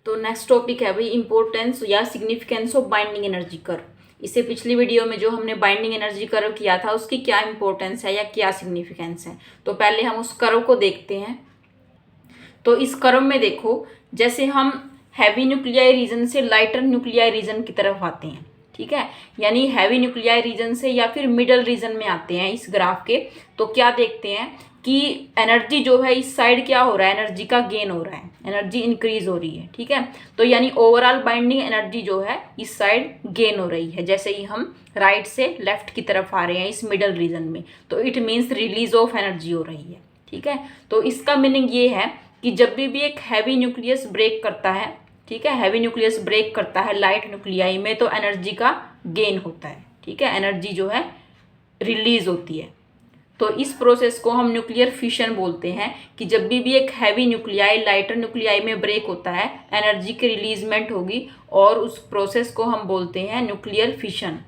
तो next topic है भाई इम्पोर्टेंस या significance of binding energy curve. इससे पिछली वीडियो में जो हमने बाइंडिंग एनर्जी कर्व किया था उसकी क्या इंपॉर्टेंस है या क्या सिग्निफिकेंस है, तो पहले हम उस कर्व को देखते हैं। तो इस कर्व में देखो, जैसे हम हैवी न्यूक्लियाई रीजन से लाइटर न्यूक्लियाई रीजन की तरफ आते हैं, ठीक है, यानी हैवी न्यूक्लियाई रीजन से या फिर मिडल रीजन में आते हैं इस ग्राफ के, तो क्या देखते हैं कि एनर्जी जो है इस साइड क्या हो रहा है, एनर्जी का गेन हो रहा है, एनर्जी इंक्रीज हो रही है, ठीक है। तो यानी ओवरऑल बाइंडिंग एनर्जी जो है इस साइड गेन हो रही है, जैसे ही हम राइट से लेफ्ट की तरफ आ रहे हैं इस मिडल रीजन में, तो it means release of energy हो रही है, ठीक है। तो इसका मीनिंग ये है कि जब भी एक हैवी न्यूक्लियस ब्रेक करता है, ठीक है, हैवी न्यूक्लियस ब्रेक करता है लाइट न्यूक्लियाई में, तो एनर्जी का गेन होता है, ठीक है, एनर्जी जो है रिलीज होती है। तो इस प्रोसेस को हम न्यूक्लियर फिशन बोलते हैं कि जब भी एक हैवी न्यूक्लियाई लाइटर न्यूक्लियाई में ब्रेक होता है, एनर्जी की रिलीजमेंट होगी और उस प्रोसेस को हम बोलते हैं न्यूक्लियर फिशन।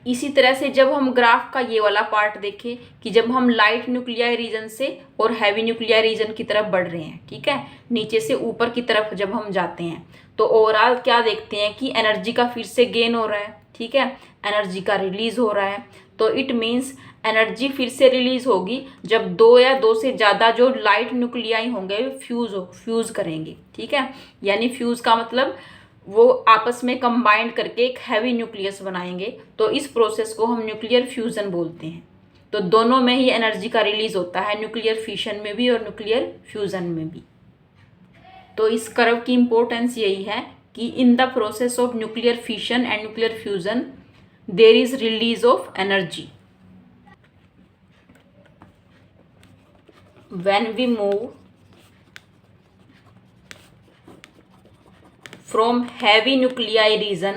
इसी तरह से जब हम ग्राफ का ये वाला पार्ट देखें कि जब हम लाइट न्यूक्लियाई रीजन से और हैवी न्यूक्लियाई रीजन की तरफ बढ़ रहे हैं, ठीक है, नीचे से ऊपर की तरफ जब हम जाते हैं, तो ओवरऑल क्या देखते हैं कि एनर्जी का फिर से गेन हो रहा है, ठीक है, एनर्जी का रिलीज हो रहा है। तो इट मीन्स एनर्जी फिर से रिलीज होगी जब दो या दो से ज़्यादा जो लाइट न्यूक्लियाई होंगे फ्यूज करेंगे, ठीक है, यानी फ्यूज का मतलब वो आपस में कंबाइंड करके एक हैवी न्यूक्लियस बनाएंगे, तो इस प्रोसेस को हम न्यूक्लियर फ्यूजन बोलते हैं। तो दोनों में ही एनर्जी का रिलीज होता है, न्यूक्लियर फिशन में भी और न्यूक्लियर फ्यूजन में भी। तो इस कर्व की इंपॉर्टेंस यही है कि in the process of nuclear fission and nuclear fusion there is release of energy. When we move from heavy nuclei region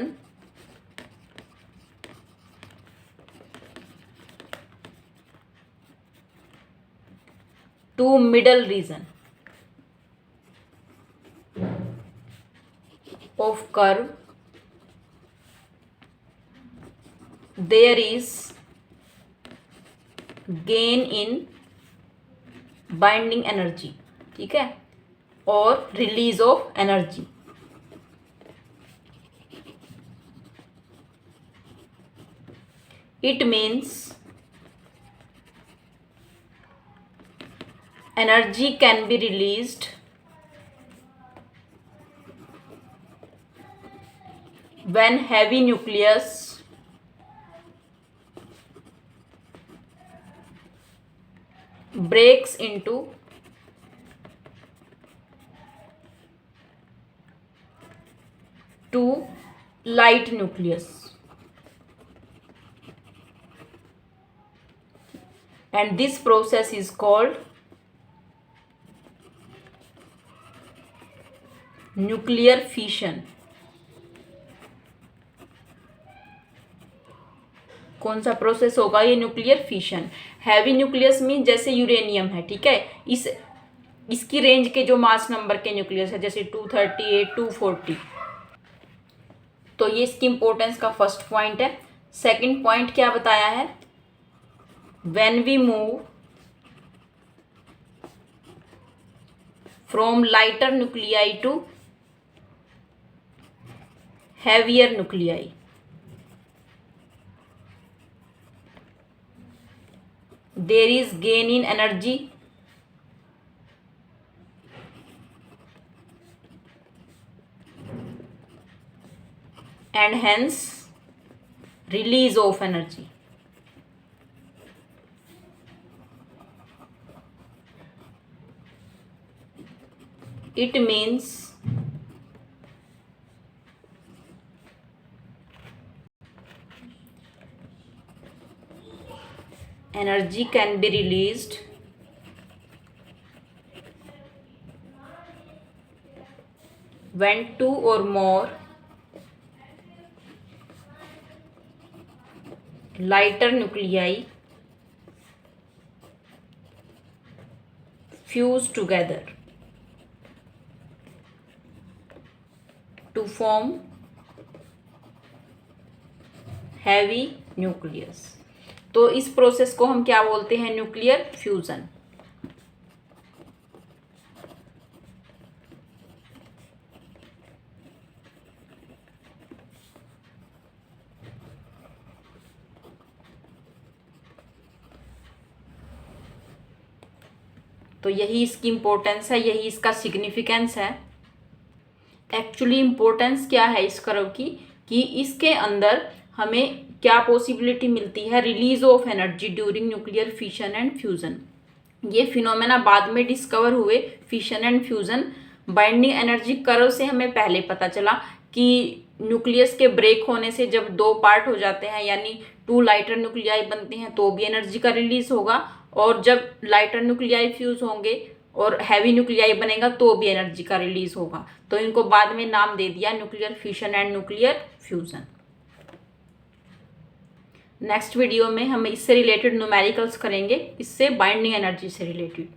to middle region of curve, there is gain in binding energy, ठीक है, और release of energy। It means energy can be released when heavy nucleus breaks into two light nucleus, and this process is called nuclear fission। कौन सा process होगा ये, nuclear fission. Heavy nucleus mean जैसे uranium है, ठीक है, इसकी range के जो मास नंबर के न्यूक्लियस है, जैसे 238 240। तो ये इसकी इंपॉर्टेंस का फर्स्ट पॉइंट है। सेकंड पॉइंट क्या बताया है, when we move from lighter nuclei to heavier nuclei, there is gain in energy and hence release of energy। It means energy can be released when two or more lighter nuclei fuse together to form heavy nucleus. तो इस process को हम क्या बोलते हैं, nuclear fusion. तो यही इसकी इम्पोर्टेंस है, यही इसका सिग्निफिकेंस है। एक्चुअली इम्पोर्टेंस क्या है इस कर्व की कि इसके अंदर हमें क्या पॉसिबिलिटी मिलती है, release of energy during nuclear fission and fusion. ये फिनोमेना बाद में डिस्कवर हुए, fission and fusion. Binding energy curve से हमें पहले पता चला कि न्यूक्लियस के ब्रेक होने से जब दो पार्ट हो जाते हैं यानी टू लाइटर न्यूक्लियाई बनते हैं तो भी एनर्जी का रिलीज होगा, और जब लाइटर न्यूक्लियाई फ्यूज होंगे और हैवी न्यूक्लियाई बनेगा तो भी एनर्जी का रिलीज होगा। तो इनको बाद में नाम दे दिया nuclear fission and nuclear fusion. Next video में हम इससे रिलेटेड न्यूमेरिकल्स करेंगे, इससे बाइंडिंग एनर्जी से रिलेटेड।